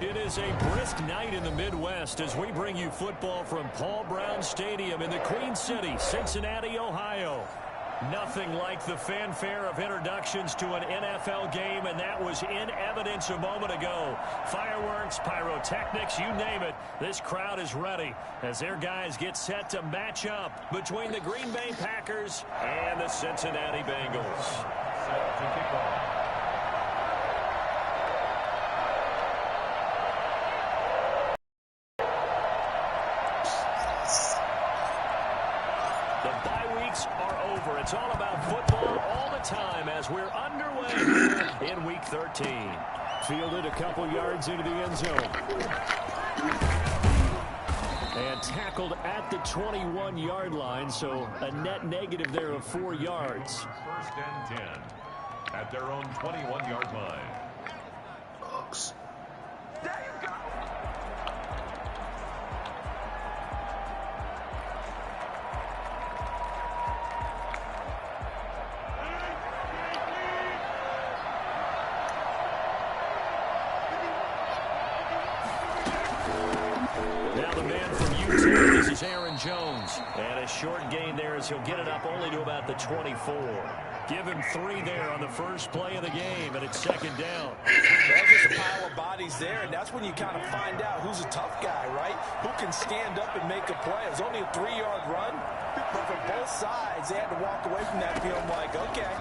It is a brisk night in the Midwest as we bring you football from Paul Brown Stadium in the Queen City, Cincinnati, Ohio. Nothing like the fanfare of introductions to an NFL game, and that was in evidence a moment ago. Fireworks, pyrotechnics, you name it. This crowd is ready as their guys get set to match up between the Green Bay Packers and the Cincinnati Bengals. Set to kick off. It's all about football all the time as we're underway here in Week 13. Fielded a couple yards into the end zone. And tackled at the 21-yard line, so a net negative there of 4 yards. First and 10 at their own 21-yard line. Bucks. There you go. Aaron Jones. And a short gain there as he'll get it up only to about the 24. Give him 3 there on the first play of the game, and it's second down. There's just a pile of bodies there, and that's when you kind of find out who's a tough guy, right? Who can stand up and make a play. It was only a 3-yard run, but for both sides, they had to walk away from that feeling like, okay,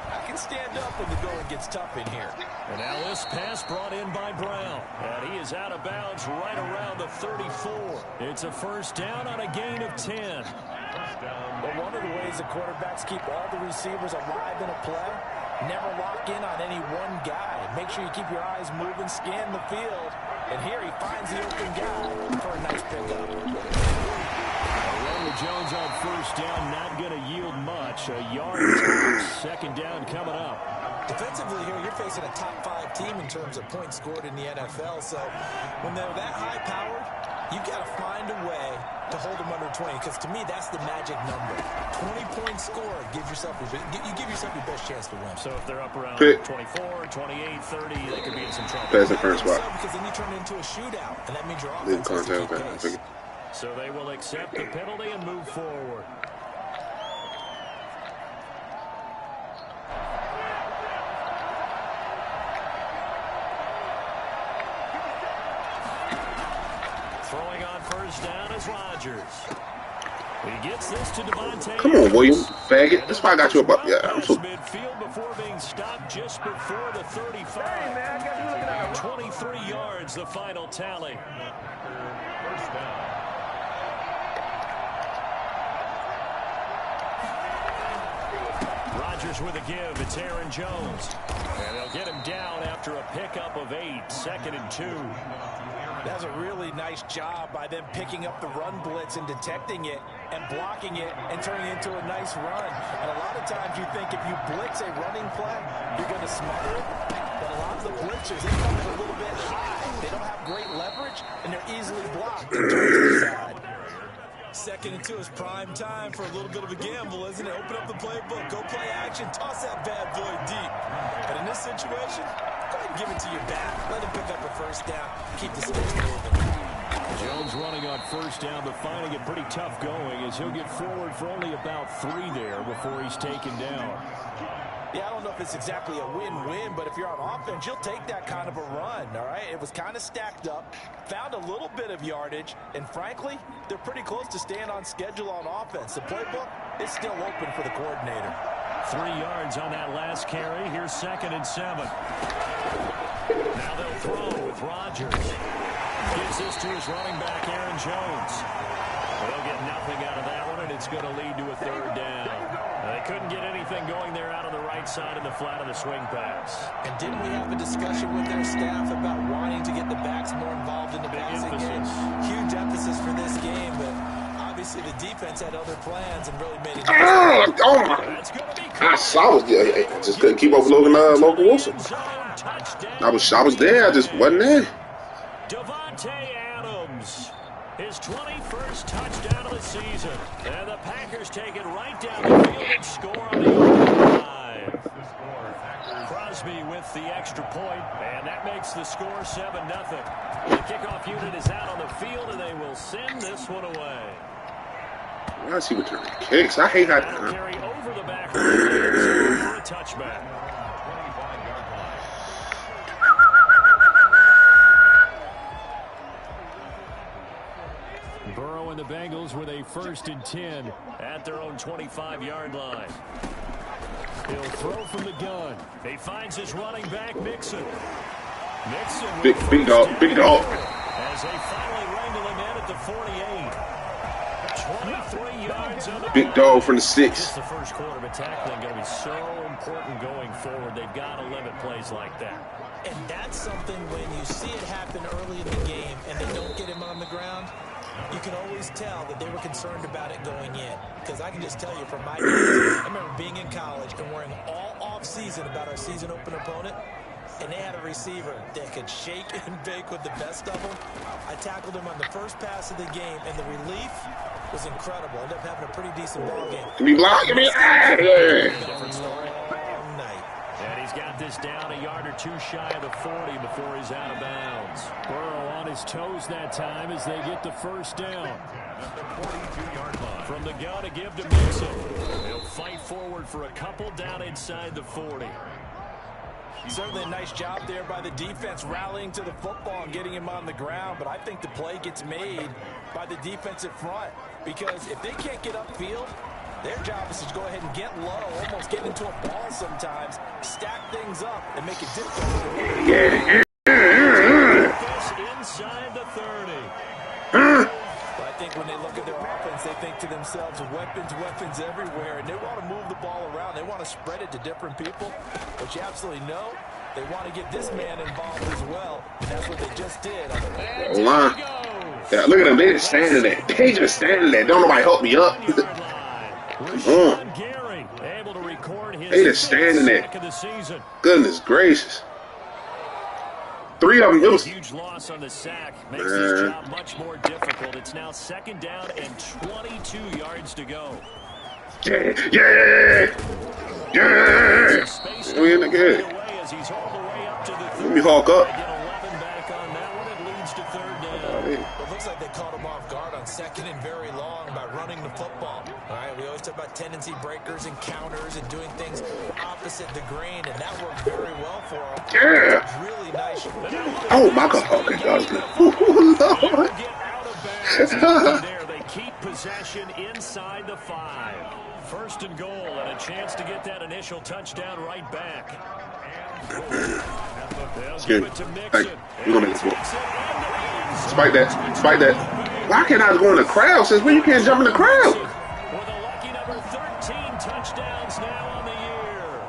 I can stand up when the going gets tough in here. And now this pass brought in by Brown. And he is out of bounds right around the 34. It's a first down on a gain of 10. But one of the ways the quarterbacks keep all the receivers alive in a play, never lock in on any one guy. Make sure you keep your eyes moving, scan the field. And here he finds the open guy for a nice pickup. Jones on first down, not going to yield much. A yard, second down coming up. Defensively here, you're facing a top 5 team in terms of points scored in the NFL. So when they're that high-powered, you've got to find a way to hold them under 20. Because to me, that's the magic number. 20 points scored, you give yourself your best chance to win. So if they're up around 24, 28, 30, they could be in some trouble. That's the first spot. Because then you turn it into a shootout, and that means your offense has to keep pace. So they will accept the penalty and move forward. Throwing on first down is Rodgers. He gets this to Devontae. Come on, William, faggot. That's why I got you about. Yeah, I'm so. Midfield before being stopped just before the 35. 23 yards, the final tally. First down. Rodgers with a give. It's Aaron Jones. And they'll get him down after a pickup of 8. Second and 2. That's a really nice job by them picking up the run blitz and detecting it and blocking it and turning it into a nice run. And a lot of times you think if you blitz a running play, you're going to smother it. But a lot of the blitzers, they come in a little bit high. They don't have great leverage, and they're easily blocked and turned to the side. Second and 2 is prime time for a little bit of a gamble, isn't it? Open up the playbook, go play action, toss that bad boy deep. But in this situation, go ahead and give it to your back. Let him pick up a first down. Keep the sticks moving. Jones running on first down, but finding it pretty tough going as he'll get forward for only about 3 there before he's taken down. Yeah, I don't know if it's exactly a win-win, but if you're on offense, you'll take that kind of a run, all right? It was kind of stacked up, found a little bit of yardage, and frankly, they're pretty close to staying on schedule on offense. The playbook is still open for the coordinator. 3 yards on that last carry. Here's second and 7. Now they'll throw with Rodgers. Gives this to his running back, Aaron Jones. They'll get nothing out of that one, and it's going to lead to a third down. They couldn't get anything going there out on the right side in the flat of the swing pass. And didn't we have a discussion with their staff about wanting to get the backs more involved in the passing game? Huge emphasis for this game, but obviously the defense had other plans and really made it. Oh my! I was there. I just couldn't keep up with Logan Wilson. I was there. I just wasn't there. Devontae Adams, his 21st touchdown of the season, and the Packers take it right down the field and score on the opening drive. Crosby with the extra point, and that makes the score 7-0. The kickoff unit is out on the field, and they will send this one away. Why is he returning kicks? I hate how That'll carry over the back for a touchback. Burrow and the Bengals with a 1st and 10 at their own 25-yard line. He'll throw from the gun. He finds his running back, Mixon. Big dog. As they finally wrangle him in at the 48. 23 yards on the big dog from the 6. Just the first quarter, but tackling going to be so important going forward. They've got to limit plays like that. And that's something when you see it happen early in the game and they don't get him on the ground, you can always tell that they were concerned about it going in. Because I can just tell you from my days, I remember being in college and worrying all off-season about our season opener opponent, and they had a receiver that could shake and bake with the best of them. I tackled him on the first pass of the game, and the relief was incredible. Ended up having a pretty decent ball game. Give me block. Give me. Different story. All night. And he's got this down a yard or two shy of the 40 before he's out of bounds. Burrow on his toes that time as they get the first down. At the 42-yard line. From the gun to give to Mixon. He'll fight forward for a couple down inside the 40. Certainly a nice job there by the defense rallying to the football and getting him on the ground, but I think the play gets made by the defensive front because if they can't get upfield, their job is to go ahead and get low, almost get into a ball sometimes, stack things up, and make it difficult. Inside the 30. But I think when they look at their offense, they think to themselves, weapons everywhere, and they want to move the ball around. They want to spread it to different people, but you absolutely know they want to get this man involved as well, and that's what they just did. Line. Yeah, look at them. They just standing there. They just standing there. Don't nobody help me up. They just standing there. Goodness gracious. 3 of them. It was huge loss on the sack. Makes this job much more difficult. It's now 2nd down and 22 yards to go. Yeah. We in the game. Let me hawk up. It looks like they caught him off guard on 2nd and very long by running the football. All right, we always talk about tendency breakers and counters and doing things opposite the grain, and that worked very well for him. Yeah. Really nice. Oh my God. Okay, that was good. Lord. They keep possession inside the 5. 1st and goal and a chance to get that initial touchdown right back. Excuse me. Hey, we're gonna make this work. Spike that. Why can't I go in the crowd since when you can't jump in the crowd? With a lucky number 13 touchdowns now on the year.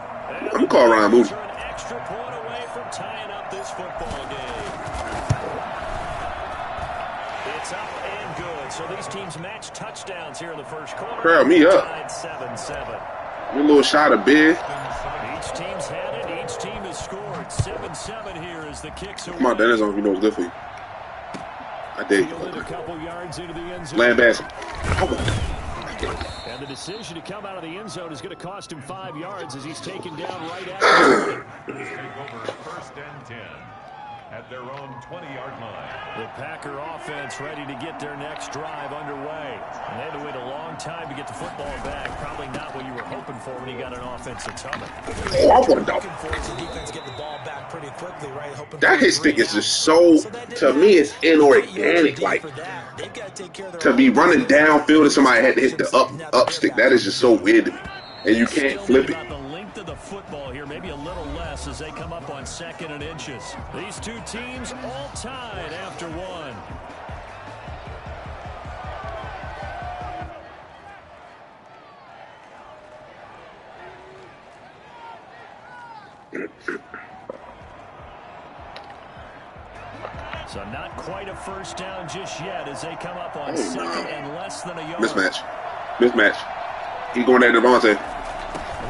I'm gonna call Ryan Moody. An extra point away from tying up this football game. It's up and good. So these teams match touchdowns here in the first quarter. Crowd me up. 7-7. A little shot of big. Each team's had it. Each team has scored. 7-7 here as the kicks away. Come on, Dennis, you know what's good for you. I did. A couple yards into the end zone. Land basket. And the decision to come out of the end zone is going to cost him 5 yards as he's taken down right after. Take over 1st and 10 at their own 20-yard line. The Packer offense ready to get their next drive underway. And they had to wait a long time to get the football back. Probably not what you were hoping for when you got an offense that's humming. Oh, I want to know. That hit stick is just so, to me, it's inorganic. Like, to be running downfield and somebody had to hit the up stick, that is just so weird to me. And you can't flip it. The length of the football here, maybe a little less as they come up on 2nd and inches. These two teams all tied after one. So not quite a first down just yet as they come up on 2nd and less than a yard. Mismatch. He going at Devontae.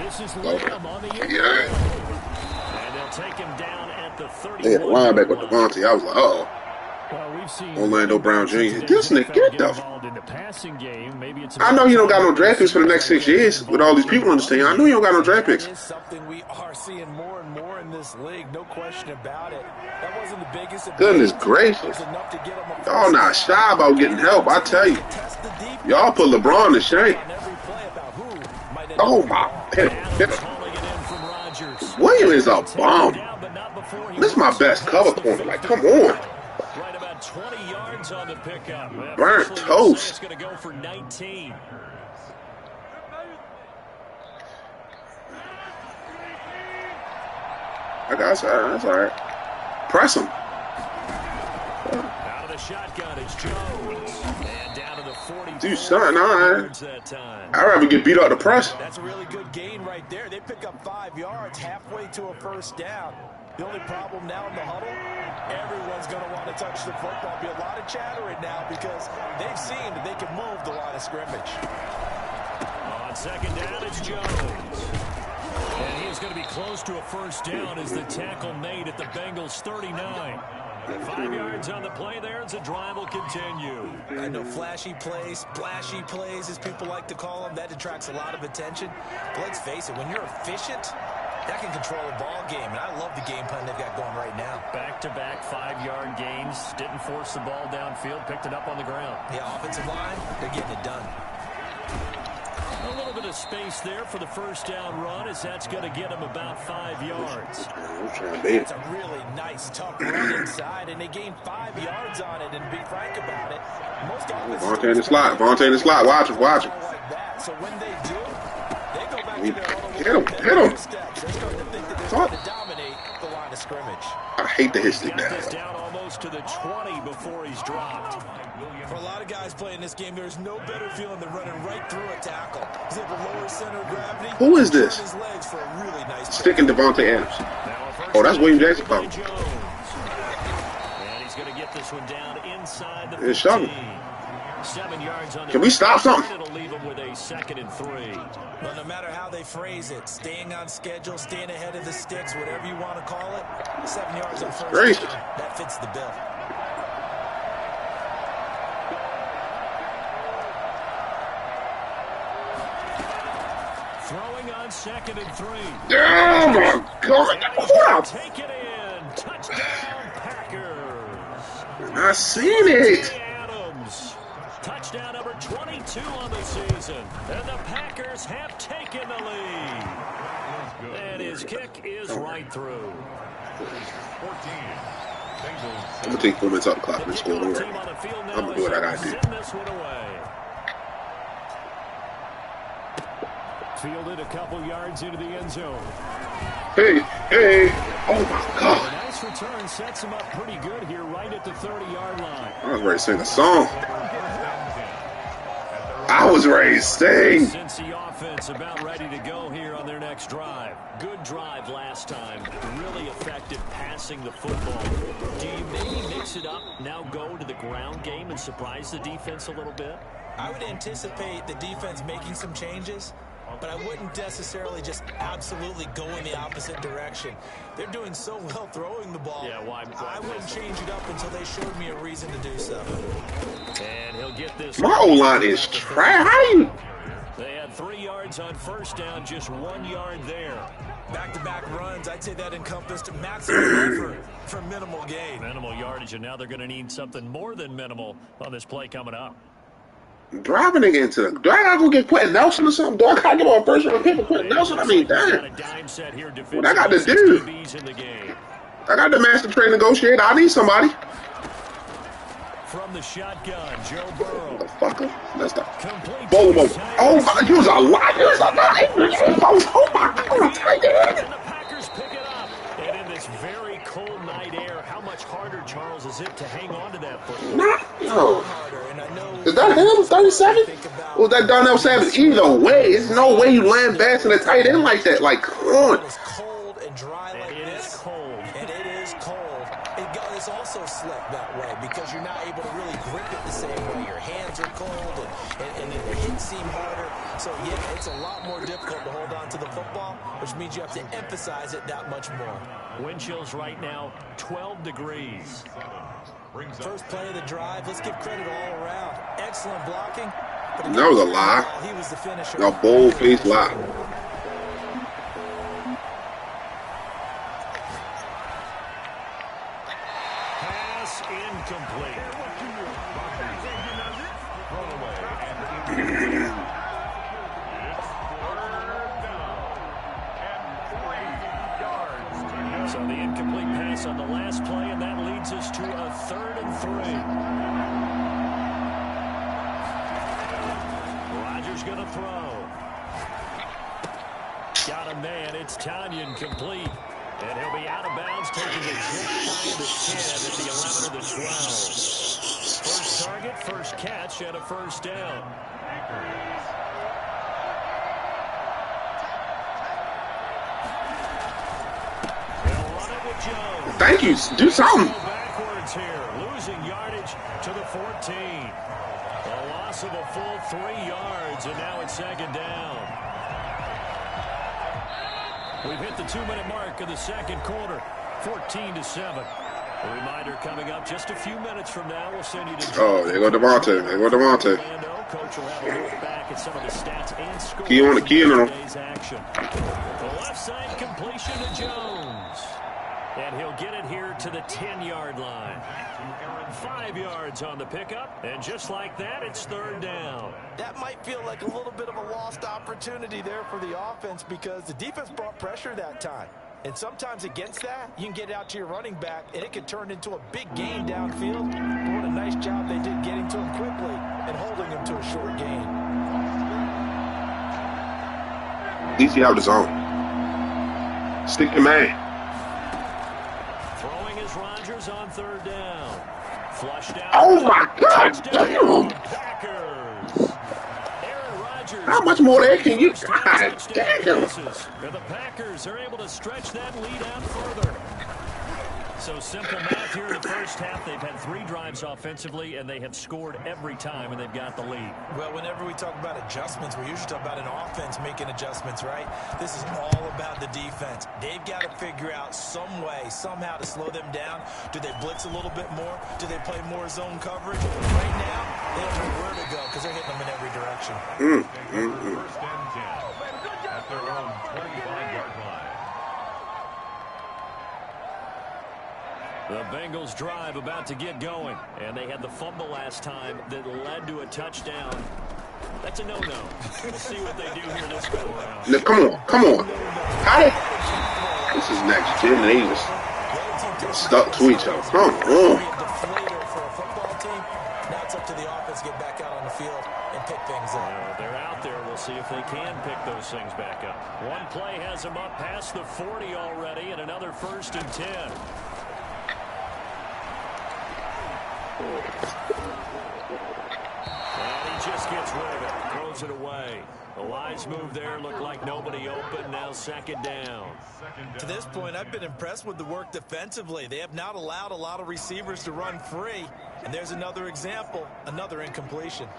This is Lamb on the end. Yeah. And they'll take him down at the 30. They had a linebacker with Devontae. I was like, uh-oh. Well, we've seen Orlando Brown Jr. This nigga, get the. in the passing game. Maybe it's I know you don't got no draft picks for the next 6 years with all these people on this team. I know you don't got no draft picks. That is something we are seeing more and more in this league. No question about it. That wasn't the biggest. Goodness gracious. Y'all not shy about getting help, I tell you. Y'all put LeBron to shame. Oh, my. William is a bomb. This is my best cover corner. Like, come on. Right about 20 yards on the pickup. Burnt toast. It's going to go for 19. I got that's all right. Press him. Out of the shotgun, it's Jones. And down to the 40. Dude, son, I'd rather get beat up the press. That's a really good gain right there. They pick up 5 yards halfway to a first down. The only problem now in the huddle, everyone's going to want to touch the football. Be a lot of chattering now because they've seen that they can move the line of scrimmage. On second down, it's Jones. And he is going to be close to a first down as the tackle made at the Bengals 39. 5 yards on the play there as the drive will continue. I know flashy plays, splashy plays, as people like to call them, that attracts a lot of attention. But let's face it, when you're efficient, that can control a ball game, and I love the game plan they've got going right now. Back-to-back 5-yard gains. Didn't force the ball downfield. Picked it up on the ground. Yeah, offensive line, they're getting it done. A little bit of space there for the first down run, as that's going to get him about 5 yards. It's a really nice, tough run inside, and they gained 5 yards on it. And to be frank about it, most offenses Vontae in the slot. Vontae in the slot. Watch him. Watch him. Like that. So when they do, they go back to their hit him. Hit him. They're starting to think that they're going to dominate the line of scrimmage. I hate the hit stick Got this down almost to the 20 before he's dropped. For a lot of guys playing this game, there's no better feeling than running right through a tackle. He's able to lower center of gravity. Who is this? His legs for a really nice sticking Devontae Adams. Oh, that's William Jackson. And he's going to get this one down inside the 15. 7 yards on the Can we stop something? It'll leave him with a 2nd and 3. Well, no matter how they phrase it, staying on schedule, staying ahead of the sticks, whatever you want to call it, 7 yards on first down, that fits the bill. Throwing on 2nd and 3. Oh my God! Take it in. Touchdown, Packers. I seen it. Adams. Touchdown number 22 on the season. And the Packers have taken the lead. And his kick is right through. 14. I'm going to take 4 minutes off the clock and score. I'm going to do what I got to do. Send this one away. Fielded a couple yards into the end zone. Hey. Oh, my God. A nice return sets him up pretty good here right at the 30-yard line. I was ready to sing a song. I was ready to sing. Cincy offense about ready to go here on their next drive. Good drive last time. Really effective passing the football. Do you maybe mix it up, now go to the ground game and surprise the defense a little bit? I would anticipate the defense making some changes, but I wouldn't necessarily just absolutely go in the opposite direction. They're doing so well throwing the ball. Yeah, why I wouldn't change it up until they showed me a reason to do so. And he'll get this. My O-line is trash. How do you? They had 3 yards on first down, just 1 yard there. Back-to-back runs, I'd say that encompassed maximum effort for minimal gain. Minimal yardage, and now they're going to need something more than minimal on this play coming up. Driving it into the. Do I gotta go get Quentin Nelson or something? Do I gotta get my first round pick for Quentin Nelson? I mean, damn. What I got to do? I got the master trade negotiator. I need somebody. From the shotgun, Joe Burrow. Motherfucker. That's the. Boom. Oh, my. You was a lot. You was a lot. Oh, my God. Tight end. And the Packers pick it up. And in this very cold night air, how much harder, Charles, is it to hang on to that football? No. Is that him? 37? Or was that Darnell Savage? Either way, there's no way you land back to the tight end like that. Like, come on. It's cold and dry like this. It is cold. And it is cold. It's also slick that way because you're not able to really grip it the same way. Your hands are cold and your hits seem harder. So, yeah, it's a lot more difficult to hold on to the football, which means you have to emphasize it that much more. Wind chills right now, 12 degrees. brings First play of the drive. Let's give credit all around. Excellent blocking. But That was a lie. he was the finisher. A bold-faced lie. Pass incomplete. thrown away. And it's third down. And 3 yards to go. So the incomplete pass on the last play, and that leads us to a 3rd and 3. Rodgers going to throw. Got him there, and it's Tanyan complete. And he'll be out of bounds, taking it just shy of the 10 at the 11 of the 12. First target, first catch, and a first down. They'll run it with Jones. Thank you. Do something. Backwards here, losing yardage to the 14. A loss of a full 3 yards, and now it's 2nd down. We've hit the 2-minute mark of the 2nd quarter, 14-7. A reminder coming up just a few minutes from now. We'll send you to. Oh, there go Devontae. There go Devontae. Coach will have a look back at some of the stats and scores. Key on the key on him. Today's action. The left side completion to Jones. And he'll get it here to the 10-yard line. 5 yards on the pickup. And just like that, it's 3rd down. That might feel like a little bit of a lost opportunity there for the offense because the defense brought pressure that time. And sometimes against that, you can get out to your running back, and it could turn into a big gain downfield. But what a nice job they did getting to him quickly and holding him to a short gain. At least you have the zone. Stick your man. Throwing is Rodgers on 3rd down. Flushed out. Oh, my God. Damn. Packers. Aaron Rodgers. How much more there can you? God damn. And the Packers are able to stretch that lead out further. So simple math here in the first half. They've had 3 drives offensively, and they have scored every time, and they've got the lead. Well, whenever we talk about adjustments, we usually talk about an offense making adjustments, right? This is all about the defense. They've got to figure out some way, somehow to slow them down. Do they blitz a little bit more? Do they play more zone coverage? Right now, they don't know where to go because they're hitting them in every direction. First and 10 at their own 25-yard line. The Bengals drive about to get going, and they had the fumble last time that led to a touchdown. That's a no-no. We'll see what they do here this go around. Now, come on. Come on. How did... This is next gen, and they just stuck to each other. Come on. Now it's up to the offense to get back out on the field and pick things up. They're out there. We'll see if they can pick those things back up. One play has them up past the 40 already, and another 1st and 10. And he just gets rid of it, throws it away. A wise move there, looked like nobody open, now 2nd down. To this point, I've been impressed with the work defensively. They have not allowed a lot of receivers to run free. And there's another example, another incompletion.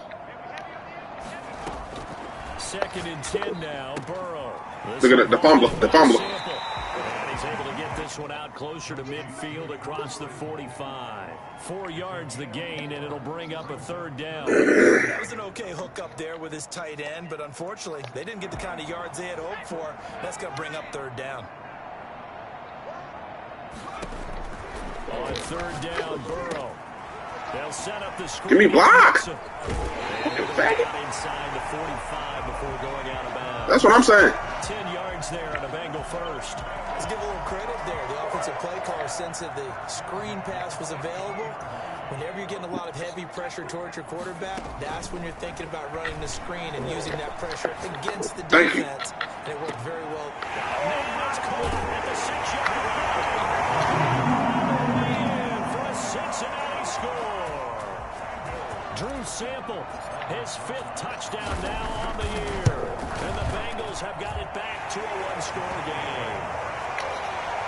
2nd and 10 now, Burrow. Look at it, the fumble. And he's able to get this one out closer to midfield across the 45. 4 yards the gain, and it'll bring up a 3rd down. That was an okay hook up there with his tight end, but unfortunately, they didn't get the kind of yards they had hoped for. That's going to bring up 3rd down. On 3rd down, Burrow. They'll set up the screen. Give me blocks. Inside the 45 before going out of bounds. That's what I'm saying. 10 yards there and a Bengal first. Let's give a little credit there. The offensive play caller sensed that the screen pass was available. Whenever you're getting a lot of heavy pressure towards your quarterback, that's when you're thinking about running the screen and using that pressure against the defense. And it worked very well. That's caught at the 6-yard line. For a Cincinnati score. Drew Sample, his 5th touchdown now on the year. And the Bengals have got it back to a 1-score game.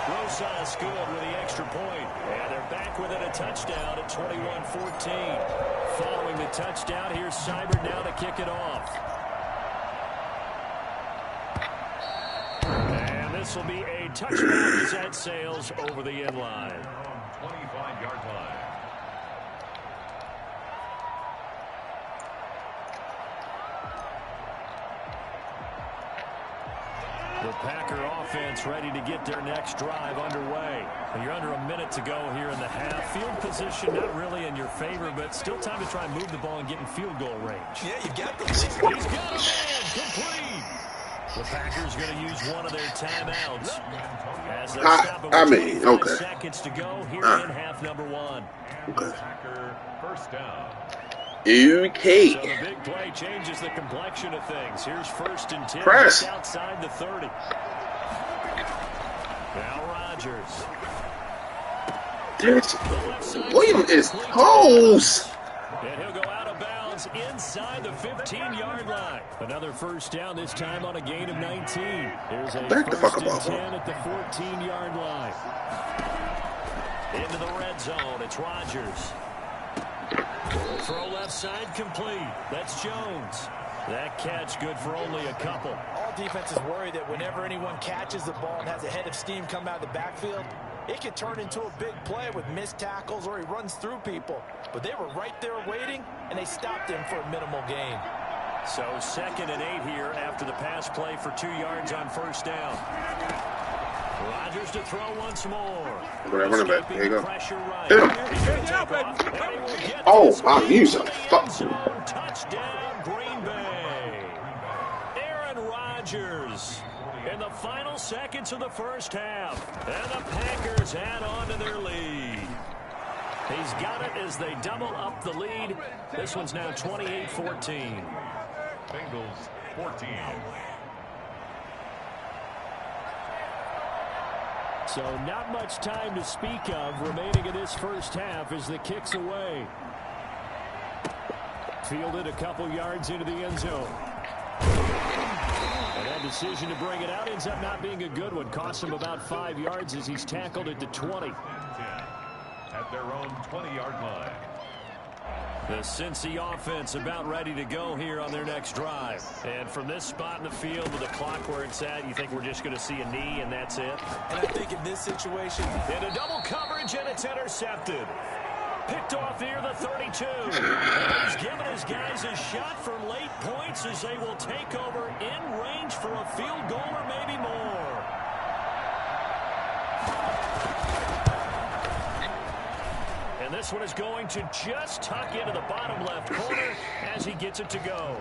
Rosas good with the extra point. And they're back within a touchdown at 21-14. Following the touchdown, here's Seibert now to kick it off. And this will be a touchdown as that sails over the end line. 25-yard line. The Packer offense ready to get their next drive underway. You're under a minute to go here in the half. Field position not really in your favor, but still time to try and move the ball and get in field goal range. Yeah, you got the He's got a man complete. The Packers going to use one of their timeouts. As they stop it with 25 seconds to go here in half number one. Okay. Packer first down. Okay. So the big play changes the complexion of things. Here's 1st and 10 Press. just outside the 30. Now Rodgers. William is close. And he'll go out of bounds inside the 15-yard line. Another first down, this time on a gain of 19. Here's a Back the fuck 1st up, and 10 at the 14-yard line. Into the red zone, it's Rodgers. Throw left side complete. That's Jones. That catch good for only a couple. All defenses worry that whenever anyone catches the ball and has a head of steam come out of the backfield, it can turn into a big play with missed tackles or he runs through people. But they were right there waiting, and they stopped him for a minimal gain. So 2nd and 8 here after the pass play for 2 yards on first down. Rodgers to throw once more. Running back. There you go. Right. Oh, I'm using. Touchdown, Green Bay. Aaron Rodgers in the final seconds of the first half. And the Packers add on to their lead. He's got it as they double up the lead. This one's now 28-14. Bengals 14. So not much time to speak of remaining in this first half as the kick's away. Fielded a couple yards into the end zone. And that decision to bring it out ends up not being a good one. Cost him about 5 yards as he's tackled at the 20. 10 at their own 20-yard line. The Cincy offense about ready to go here on their next drive. And from this spot in the field with the clock where it's at, you think we're just going to see a knee and that's it? And I think in this situation, in a double coverage and it's intercepted. Picked off near the 32. And he's given his guys a shot for late points as they will take over in range for a field goal or maybe more. And this one is going to just tuck into the bottom left corner as he gets it to go.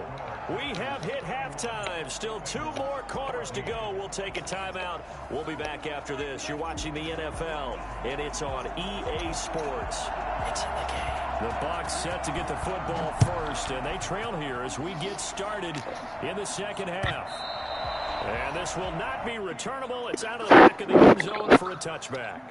We have hit halftime. Still 2 more quarters to go. We'll take a timeout. We'll be back after this. You're watching the NFL, and it's on EA Sports. It's in the game. The Bucs set to get the football first, and they trail here as we get started in the second half. And this will not be returnable. It's out of the back of the end zone for a touchback.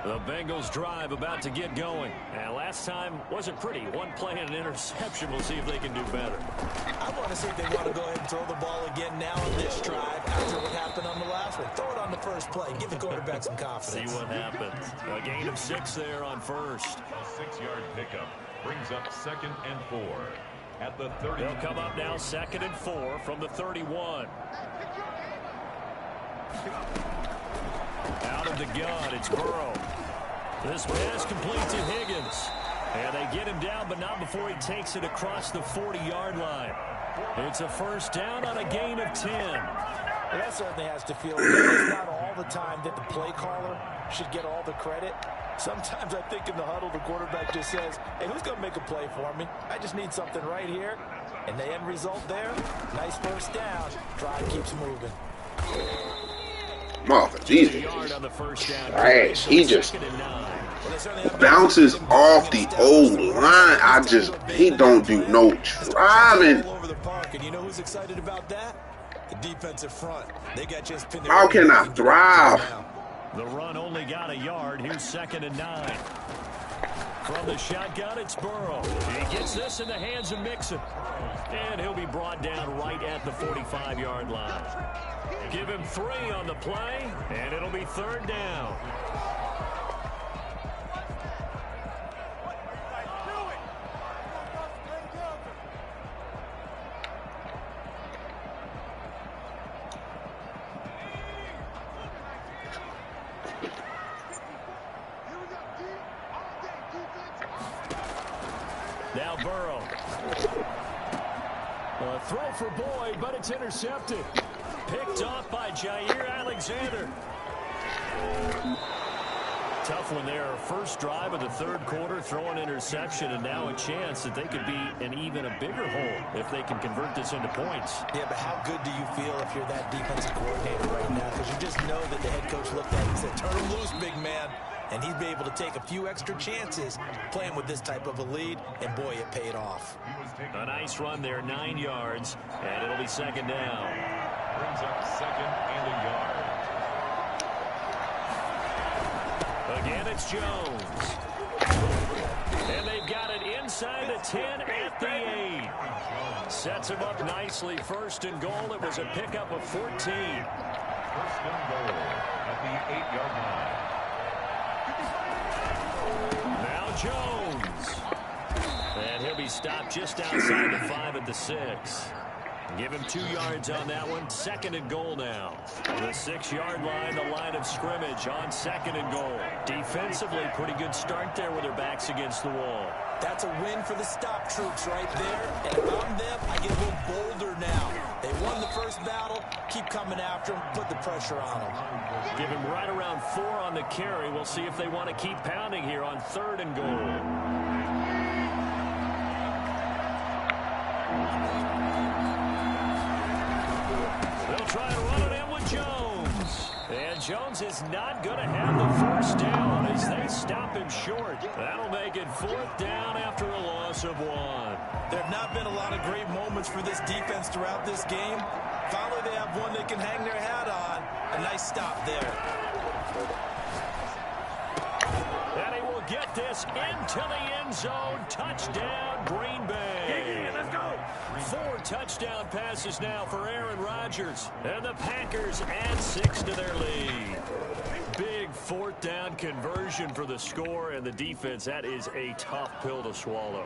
The Bengals drive about to get going. And last time wasn't pretty. 1 play and an interception. We'll see if they can do better. I want to see if they want to go ahead and throw the ball again now on this drive after what happened on the last one. Throw it on the first play. Give the quarterback some confidence. See what happens. A gain of 6 there on first. A 6-yard pickup brings up 2nd and 4 at the 30. They'll come up now 2nd and 4 from the 31. Out of the gun, it's Burrow. This pass complete to Higgins. And they get him down, but not before he takes it across the 40-yard line. It's a first down on a gain of 10. Well, that certainly has to feel good. It's not all the time that the play caller should get all the credit. Sometimes I think in the huddle, the quarterback just says, hey, who's going to make a play for me? I just need something right here. And the end result there, nice first down. Drive keeps moving. Motherfucker, Jesus. Trash. He just bounces off the old line. He don't do no driving. And you know who's excited about that? The defensive front. They got just pinned. How can I drive? The run only got a yard. Here's 2nd and 9. From the shotgun, it's Burrow. He gets this in the hands of Mixon. And he'll be brought down right at the 45-yard line. Give him 3 on the play, and it'll be 3rd down. Now Burrow. A throw for Boyd, but it's intercepted. Picked off by Jair Alexander. Tough one there. First drive of the third quarter, throw an interception, and now a chance that they could be in even a bigger hole if they can convert this into points. Yeah, but how good do you feel if you're that defensive coordinator right now? Because you just know that the head coach looked at it and said, turn him loose, big man. And he'd be able to take a few extra chances playing with this type of a lead, and boy, it paid off. A nice run there, 9 yards, and it'll be second down. Brings up second and a yard. Again, it's Jones. And they've got it inside the 10 at the 8. Sets him up nicely. First and goal. It was a pickup of 14. First and goal at the 8-yard line. Now Jones. And he'll be stopped just outside the 5 at the 6. Give him 2 yards on that one. Second and goal now. The 6-yard line, the line of scrimmage on second and goal. Defensively, pretty good start there with their backs against the wall. That's a win for the stop troops right there. And if I'm them, I get a little bolder now. They won the first battle. Keep coming after them. Put the pressure on them. Give him right around 4 on the carry. We'll see if they want to keep pounding here on third and goal. They'll try to run it in with Jones. And Jones is not going to have the first down as they stop him short. That'll make it 4th down after a loss of 1. There have not been a lot of great moments for this defense throughout this game. Finally, they have one they can hang their hat on. A nice stop there. And he will get this into the end zone. Touchdown, Green Bay. Let's go. 4 touchdown passes now for Aaron Rodgers. And the Packers add 6 to their lead. Big 4th down conversion for the score and the defense. That is a tough pill to swallow.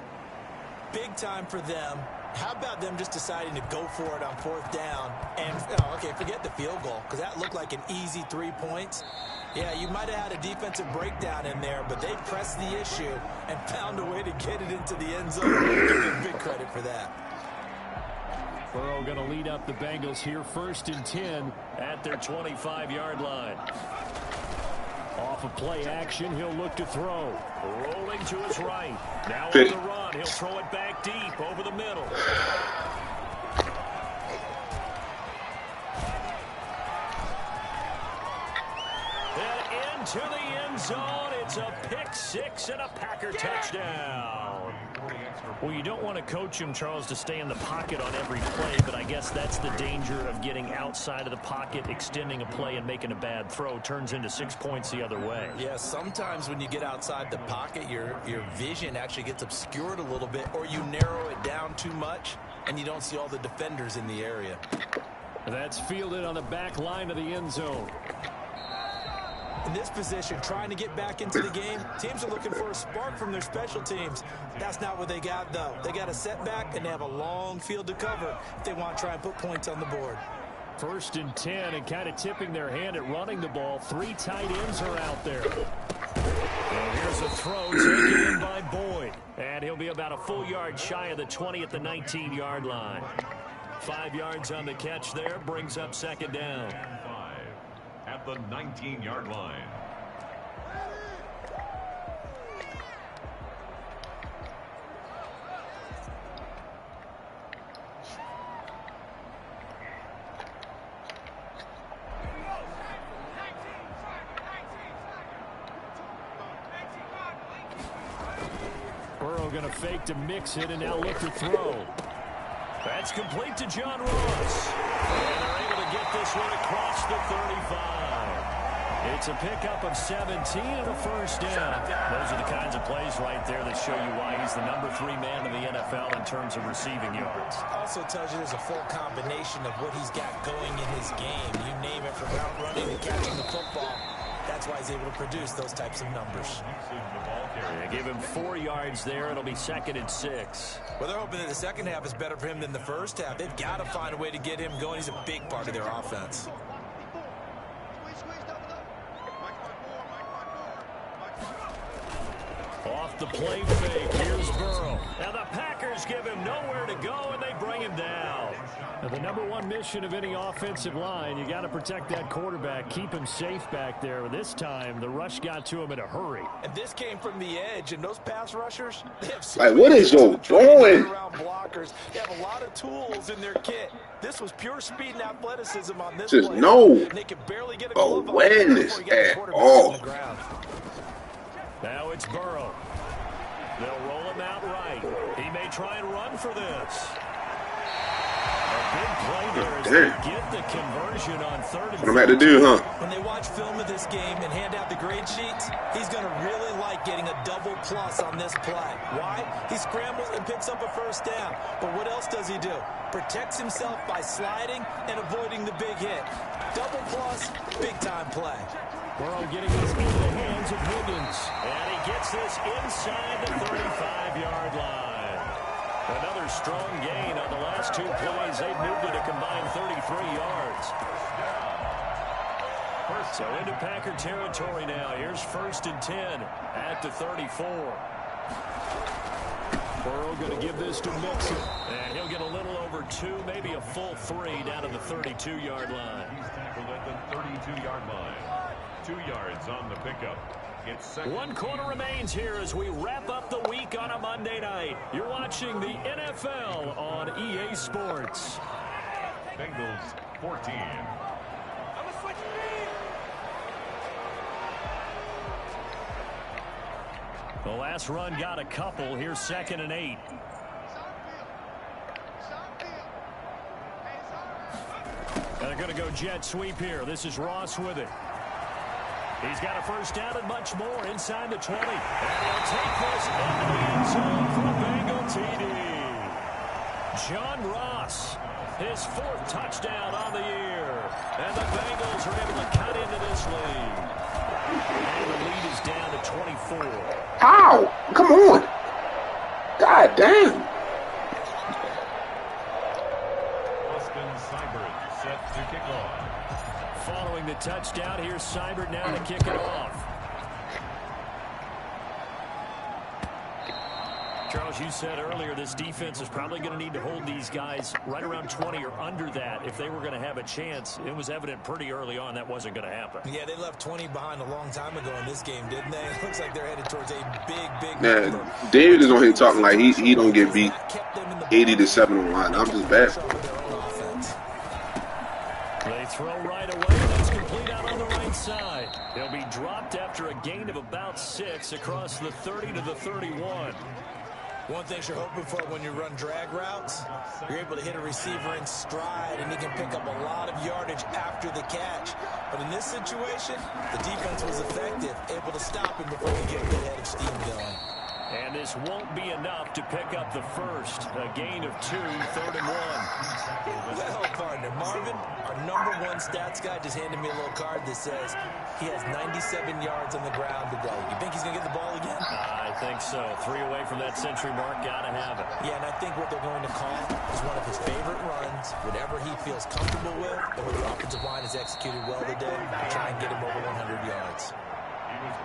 Big time for them. How about them just deciding to go for it on 4th down? And, okay, forget the field goal, because that looked like an easy 3 points. Yeah, you might have had a defensive breakdown in there, but they pressed the issue and found a way to get it into the end zone. Give them big credit for that. Burrow going to lead up the Bengals here, 1st and 10 at their 25-yard line. Off of play action, he'll look to throw. Rolling to his right. Now on the run, he'll throw it back deep over the middle. And into the end zone, it's a pick 6 and a Packer touchdown. Well, you don't want to coach him, Charles, to stay in the pocket on every play, but I guess that's the danger of getting outside of the pocket, extending a play, and making a bad throw. Turns into 6 points the other way. Yeah, sometimes when you get outside the pocket, your vision actually gets obscured a little bit, or you narrow it down too much, and you don't see all the defenders in the area. That's fielded on the back line of the end zone. In this position, trying to get back into the game, teams are looking for a spark from their special teams. That's not what they got, though. They got a setback, and they have a long field to cover if they want to try and put points on the board. 1st and 10, and kind of tipping their hand at running the ball. 3 tight ends are out there. And here's a throw taken in by Boyd. And he'll be about a full yard shy of the 20 at the 19-yard line. 5 yards on the catch there, brings up second down. At the 19-yard line. Burrow going to fake to mix it and now look to throw. That's complete to John Ross. And they're able to get this one across the 35. It's a pickup of 17 and a first down. Those are the kinds of plays right there that show you why he's the number 3 man in the NFL in terms of receiving yards. Also tells you there's a full combination of what he's got going in his game. You name it, from route running to catching the football. That's why he's able to produce those types of numbers. Yeah, give him 4 yards there. It'll be 2nd and 6. Well, they're hoping that the second half is better for him than the first half. They've got to find a way to get him going. He's a big part of their offense. Off the play fake, here's Burrow. Now the Packers give him nowhere to go, and they bring him down. Now the number one mission of any offensive line, you got to protect that quarterback, keep him safe back there. This time, the rush got to him in a hurry. And this came from the edge, and those pass rushers, they have so Like, what is your doing? blockers. They have a lot of tools in their kit. This was pure speed and athleticism on this Just play. no They could barely get a glove awareness at all. Now it's Burrow. They'll roll him out right. He may try and run for this. A big play there as they get the conversion on 3rd and 4. What I'm about to do, huh? When they watch film of this game and hand out the grade sheets, he's going to really like getting a double plus on this play. Why? He scrambles and picks up a first down. But what else does he do? Protects himself by sliding and avoiding the big hit. Double plus, big-time play. Burrow getting this into the hands of Higgins. And he gets this inside the 35-yard line. Another strong gain on the last 2 plays. They've moved it a combined 33 yards. So into Packer territory now. Here's 1st and 10 at the 34. Burrow going to give this to Mixon. And he'll get a little over 2, maybe a full 3 down to the 32-yard line. He's tackled at the 32-yard line. 2 yards on the pickup. It's 1 quarter remains here as we wrap up the week on a Monday night. You're watching the NFL on EA Sports. Bengals 14. The last run got a couple. Here's 2nd and 8. And they're going to go jet sweep here. This is Ross with it. He's got a first down and much more inside the 20. And he'll take this into the end zone for a Bengal TD. John Ross, his 4th touchdown on the year. And the Bengals are able to cut into this lead. And the lead is down to 24. How? Come on. God damn. Austin Seibert set to kick off. Following the touchdown, here's Seibert now to kick it off. Charles, you said earlier this defense is probably going to need to hold these guys right around 20 or under that if they were going to have a chance. It was evident pretty early on that wasn't going to happen. Yeah, they left 20 behind a long time ago in this game, didn't they? It looks like they're headed towards a big Man, number. David is on here talking like he don't get beat 80-7 on the line. I'm just bad. They throw right away. That's complete out on the right side. They'll be dropped after a gain of about 6 across the 30 to the 31. One thing you're hoping for when you run drag routes, you're able to hit a receiver in stride, and he can pick up a lot of yardage after the catch. But in this situation, the defense was effective, able to stop him before he get a good head of steam going. And this won't be enough to pick up the first. A gain of 2, 3rd and 1. Well, partner, Marvin, our #1 stats guy just handed me a little card that says he has 97 yards on the ground today. You think he's going to get the ball again? I think so. 3 away from that century mark. Got to have it. Yeah, and I think what they're going to call is one of his favorite runs, whatever he feels comfortable with, and what the offensive line has executed well today, try and get him over 100 yards.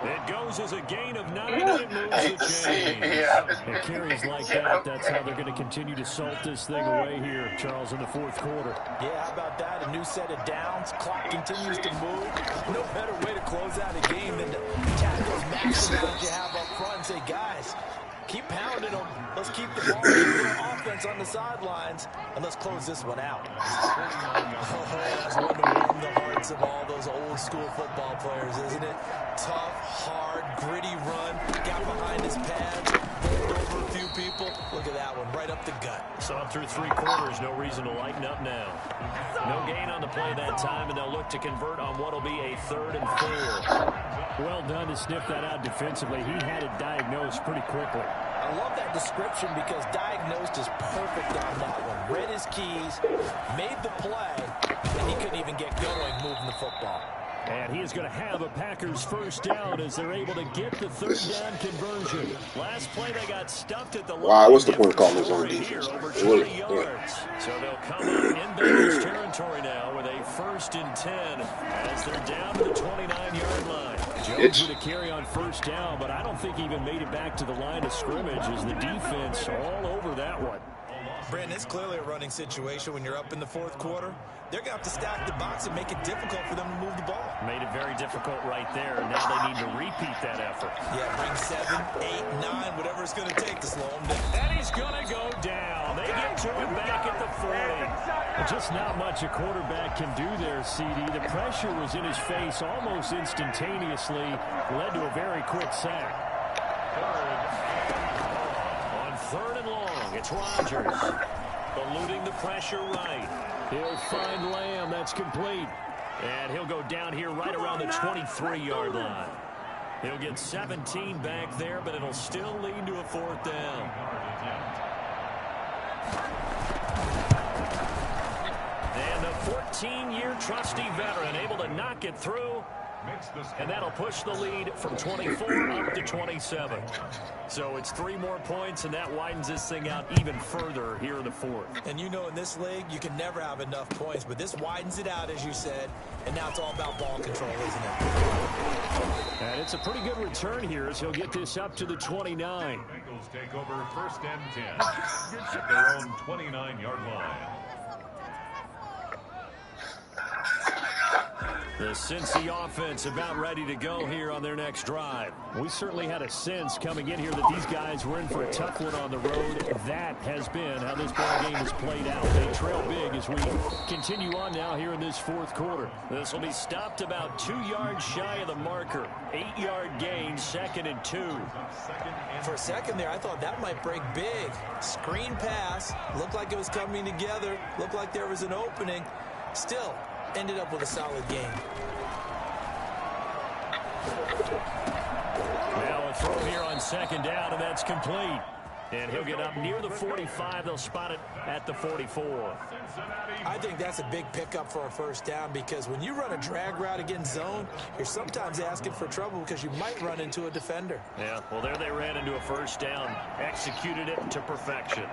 It goes as a gain of 9, and it moves the chains. It carries like that. That's how they're going to continue to salt this thing away here, Charles, in the 4th quarter. Yeah, how about that? A new set of downs. Clock continues to move. No better way to close out a game than to tap those massive rounds you have up front and say, guys, keep pounding them. Let's keep the ball in the offense on the sidelines, and let's close this one out. Oh, that's one to warm the hearts of all those old school football players, isn't it? Tough, hard, gritty run. Got behind his pads, bowled over a few people. Look at that one, right up the gut. Saw through 3 quarters. No reason to lighten up now. No gain on the play that time, and they'll look to convert on what will be a 3rd and 4. Well done to sniff that out defensively. He had it diagnosed pretty quickly. I love that description because diagnosed is perfect on that one. Read his keys, made the play, and he couldn't even get going moving the football. And he is going to have a Packers first down as they're able to get the 3rd down conversion. Last play they got stuffed at the line. Wow, what's the point of calling his own defense? Over 20 yards. So they'll come out in Bengals territory now with a 1st and 10 as they're down to the 29-yard line. Jones with a carry on 1st down, but I don't think he even made it back to the line of scrimmage as the defense all over that one. Brandon, it's clearly a running situation when you're up in the 4th quarter. They're going to have to stack the box and make it difficult for them to move the ball. Made it very difficult right there, and now they need to repeat that effort. Yeah, bring 7, 8, 9, whatever it's going to take to slow him down. And he's going to go down. They get to him back at the 40. Just not much a quarterback can do there, CD. The pressure was in his face almost instantaneously, led to a very quick sack. On 3rd and long, it's Rodgers. Eluding the pressure right. He'll find Lamb. That's complete. And he'll go down here right around the 23-yard line. He'll get 17 back there, but it'll still lead to a 4th down. And a 14-year trusty veteran able to knock it through. And that'll push the lead from 24 up to 27. So it's 3 more points, and that widens this thing out even further here in the 4th. And you know, in this league, you can never have enough points, but this widens it out, as you said, and now it's all about ball control, isn't it? And it's a pretty good return here as he'll get this up to the 29. Bengals take over 1st and 10 at their own 29-yard line. The Cincy offense about ready to go here on their next drive. We certainly had a sense coming in here that these guys were in for a tough one on the road. That has been how this ball game has played out. They trail big as we continue on now here in this 4th quarter. This will be stopped about 2 yards shy of the marker. 8-yard gain, 2nd and 2. For a second there, I thought that might break big. Screen pass. Looked like it was coming together. Looked like there was an opening. Still, ended up with a solid game. Now a throw here on 2nd down, and that's complete. And he'll get up near the 45. They'll spot it at the 44. I think that's a big pickup for a 1st down because when you run a drag route against zone, you're sometimes asking for trouble because you might run into a defender. Yeah, well, there they ran into a 1st down. Executed it to perfection.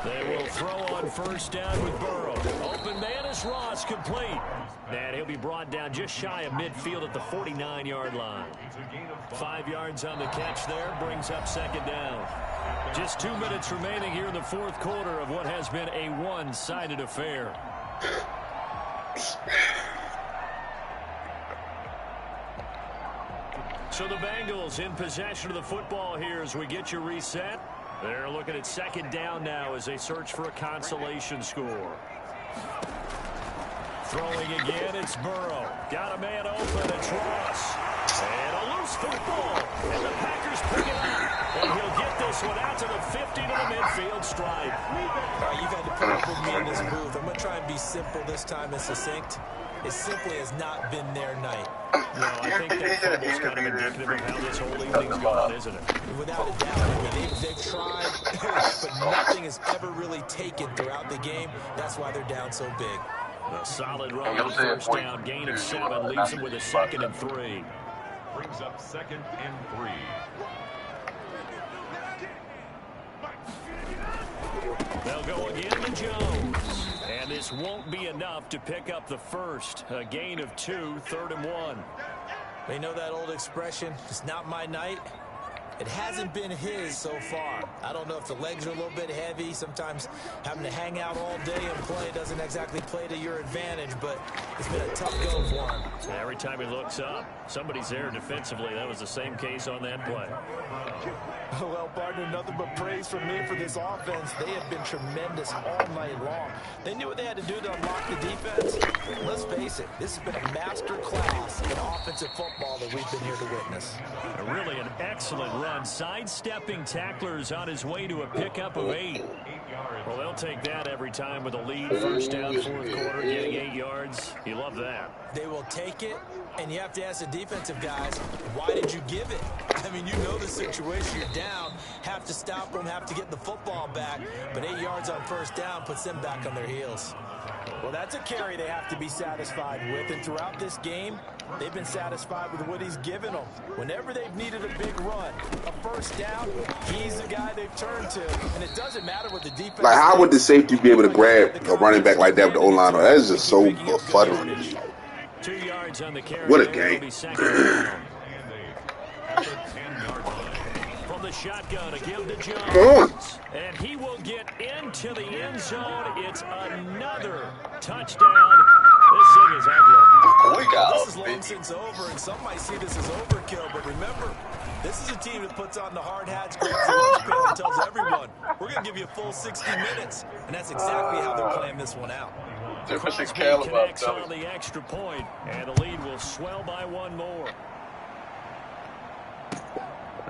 They will throw on 1st down with Burrow. Open man is Ross, complete. And he'll be brought down just shy of midfield at the 49-yard line. 5 yards on the catch there, brings up 2nd down. Just 2 minutes remaining here in the 4th quarter of what has been a one-sided affair. So the Bengals in possession of the football here as we get you reset. They're looking at 2nd down now as they search for a consolation score. Throwing again, it's Burrow. Got a man open, it's Ross. And a loose football. And the Packers pick it up. And he'll get this one out to the 50 to the midfield stripe. All right, you've had to put up with me in this booth. I'm going to try and be simple this time and succinct. It simply has not been their night. No, I think that fumble's kind of indicative of how this whole evening's gone, isn't it? Without a doubt. I mean, they've tried, but nothing has ever really taken throughout the game. That's why they're down so big. A solid run on 1st down, gain of 7, leaves them with a 2nd and 3. Brings up 2nd and 3. They'll go again to Jones. And this won't be enough to pick up the 1st. A gain of 2, 3rd and 1. They know that old expression, it's not my night. It hasn't been his so far. I don't know if the legs are a little bit heavy. Sometimes having to hang out all day and play doesn't exactly play to your advantage, but it's been a tough go for him. Every time he looks up, somebody's there defensively. That was the same case on that play. Well, partner, nothing but praise from me for this offense. They have been tremendous all night long. They knew what they had to do to unlock the defense. Let's face it, this has been a master class in offensive football that we've been here to witness. Really an excellent run, sidestepping tacklers on his way to a pickup of 8. Well, they'll take that every time with a lead. 1st down, 4th quarter, getting 8 yards. You love that. They will take it, And you have to ask the defensive guys, why did you give it? I mean, you know the situation. You're down, have to stop them, have to get the football back. But 8 yards on first down puts them back on their heels. Well, that's a carry they have to be satisfied with. And throughout this game, they've been satisfied with what he's given them. Whenever they've needed a big run, a first down, he's the guy they've turned to. And it doesn't matter what the defense. Like, how would the safety be able to grab a running back like that with the O-line? That is just so befuddling. 2 yards on the carry. What a there. game. From the shotgun, a give to Jones. Come on. And he will get into the end zone. It's another touchdown. This thing is ugly. This is long since over, and some might see this as overkill. But remember, this is a team that puts on the hard hats, grabs the lunch pail, and tells everyone, we're going to give you a full 60 minutes. And that's exactly how they're playing this one out. Crosby connects on the extra point, and the lead will swell by one more.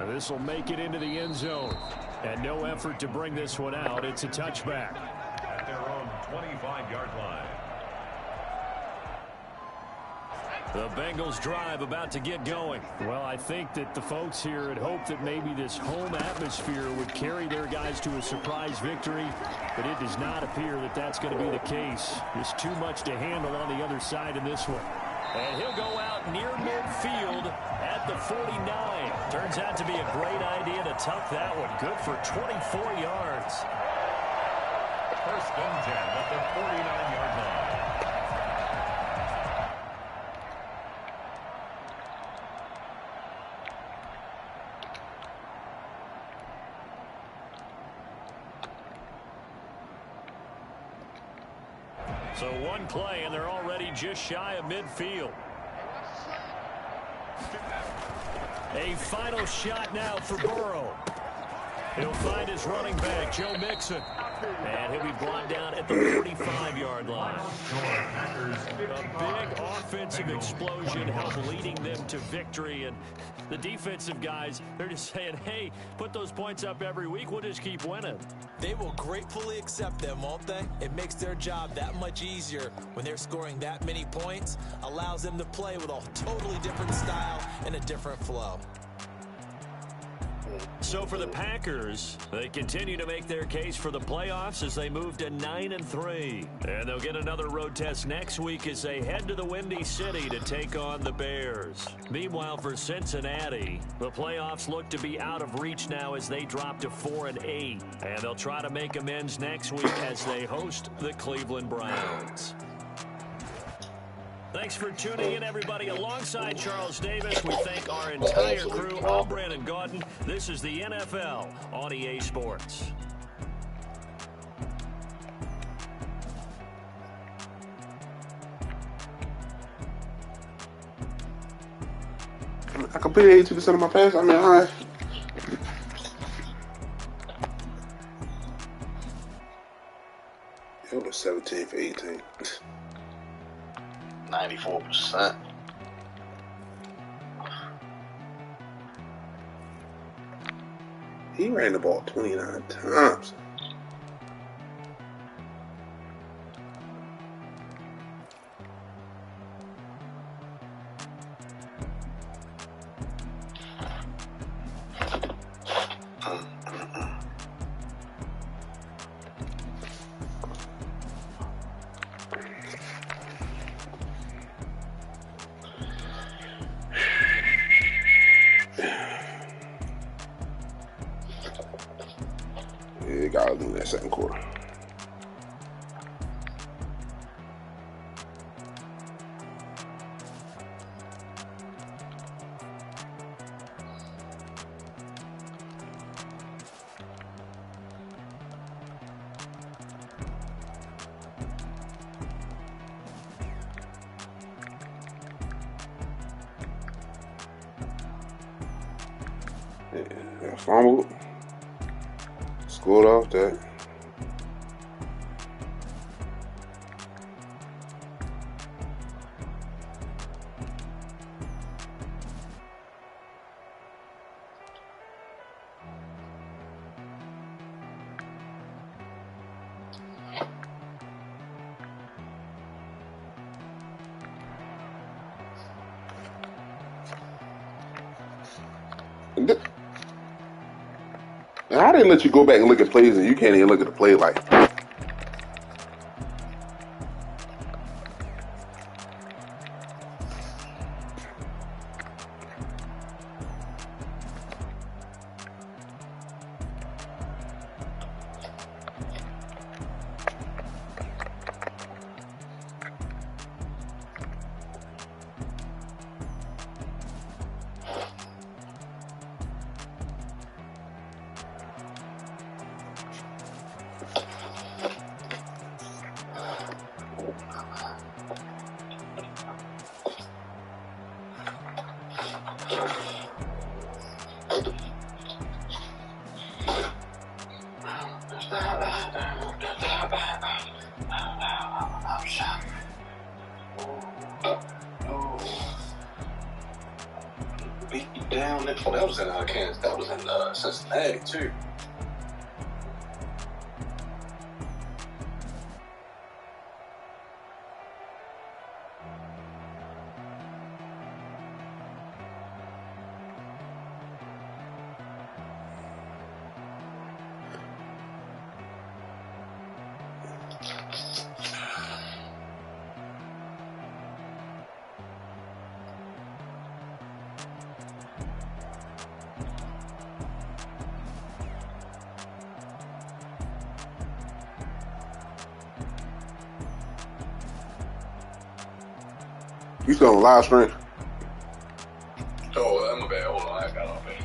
This will make it into the end zone. And no effort to bring this one out. It's a touchback. At their own 25-yard line. The Bengals drive about to get going. Well, I think that the folks here had hoped that maybe this home atmosphere would carry their guys to a surprise victory, but it does not appear that that's going to be the case. There's too much to handle on the other side in this one. And he'll go out near midfield at the 49. Turns out to be a great idea to tuck that one. Good for 24 yards. First and 10 at the 49-yard line. So one play, and they're already just shy of midfield. A final shot now for Burrow. He'll find his running back, Joe Mixon. And he'll be brought down at the 45-yard line. A big offensive explosion helped leading them to victory. And the defensive guys, they're just saying, hey, put those points up every week. We'll just keep winning. They will gratefully accept them, won't they? It makes their job that much easier when they're scoring that many points. Allows them to play with a totally different style and a different flow. So for the Packers, they continue to make their case for the playoffs as they move to 9-3. And they'll get another road test next week as they head to the Windy City to take on the Bears. Meanwhile, for Cincinnati, the playoffs look to be out of reach now as they drop to 4-8. And they'll try to make amends next week as they host the Cleveland Browns. Thanks for tuning in, everybody. Alongside Charles Davis, we thank our entire crew. I'm Brandon Gaudin. This is the NFL on EA Sports. I completed 82% of my pass. I mean, all right. It was 17 for 18. 94%. He ran the ball 29 times. Yeah, gotta do that second quarter. Yeah, fumbled. Scored off that. how they let you go back and look at plays and you can't even look at the play like. Beat you down. That was in Kansas. That was in Cincinnati too. You still on live stream? Oh, I'm bad. Hold on, I got off it.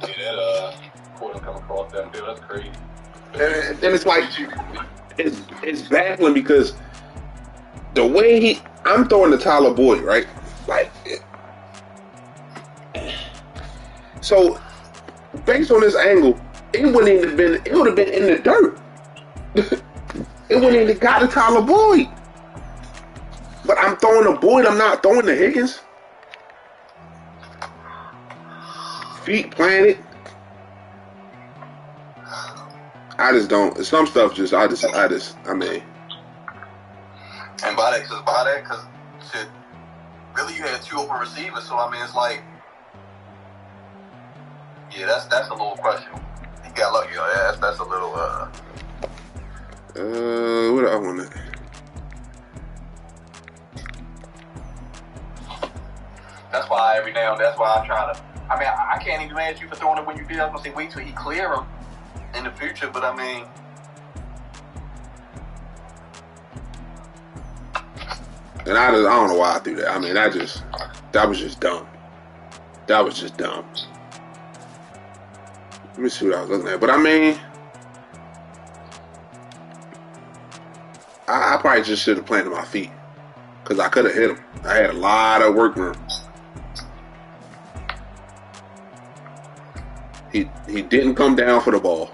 See that quarter come across that field? That's crazy. And it's like it's baffling because the way I'm throwing the Tyler Boyd, right? Like, so based on this angle, it would have been in the dirt. It wouldn't even got to Tyler Boyd. But I'm throwing the Boyd, I'm not throwing the Higgins. Feet planted. I just don't. Some stuff just, I mean. And by that, because shit, really you had two open receivers, so I mean, it's like, yeah, that's a little questionable. He got lucky, yeah, that's a little, what do I want to? That's why every now and that's why I try to, I mean, I can't even mad at you for throwing it when you did. I was going to say, wait till he clear him in the future, but I mean, and I don't know why I threw that. I mean, that was just dumb. That was just dumb. Let me see what I was looking at. But I mean, I probably just should have planted my feet because I could have hit him. I had a lot of work room. He didn't come down for the ball.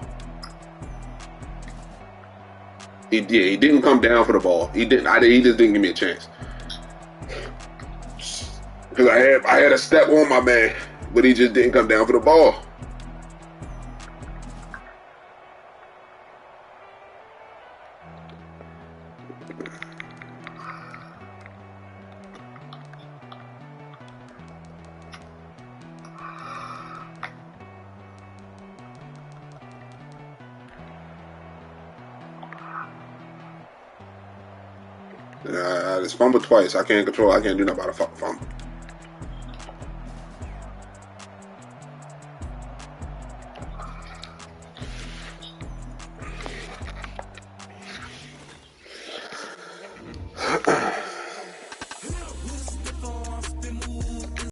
He did. He didn't come down for the ball. He didn't. He just didn't give me a chance. Because I had a step on my man, but he just didn't come down for the ball. I just fumbled twice. I can't do nothing about a fumble.